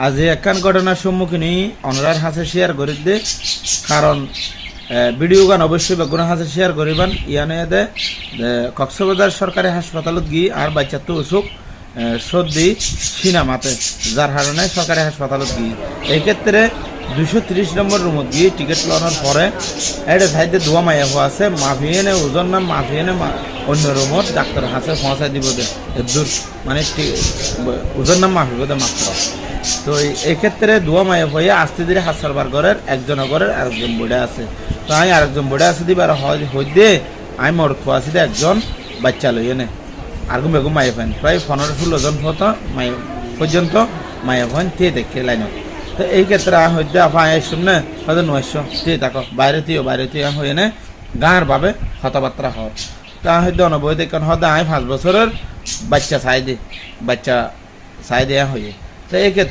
আজ একখান ঘটনার সম্মুখীন অনরার হাসে শেয়ার করে দে কারণ ভিডিও গান অবশ্যই বেগুনা হাসে শেয়ার করিবান ইয়ানে দে কক্সবাজার সরকারি হাসপাতালত গিয়ে আর বাচ্চা তো অসুখ সর্দি সিনামাতে যার কারণে সরকারি হাসপাতালত গিয়ে এই ক্ষেত্রে 230 নম্বর রুমত গিয়ে টিকিট লওয়ার পরে এটা সাইডে ধোয়া মাইয়া হওয়া আছে মাফিয়েনে ওজন নাম মাফিয়েনে অন্য রুমত ডাক্তার হাসে পৌঁছাই দিব দে দূর মানে ওজন নাম মাফিব দে মাত্র। তো এই ক্ষেত্রে ধোয়া মাইয়া হয়ে আস্তে ধীরে হাত সারবার ঘরের একজন ঘরের আরেকজন বড়ে আছে। তো আমি আরেকজন বড়ে আছে দিবার হইতে আমি মোট খোয়াছি দে একজন বাচ্চা লইয়ে নে আর বেগুন মাইয়া ফাইন প্রায় 15-16 জন হতো মাইয়া পর্যন্ত মাইয়া ফাইন তে দেখে লাইন। তো এই ক্ষেত্রে হইতে আপা শুনে হয়তো 900 তে থাকো বাইরে তুই হয়ে নে গাঁর ভাবে কথাবার্তা হয়। তা হয়তো অনবয় দেখেন হয়তো আমি 5 বছরের বাচ্চা চাই দে হয়ে। তো এই ক্ষেত্রে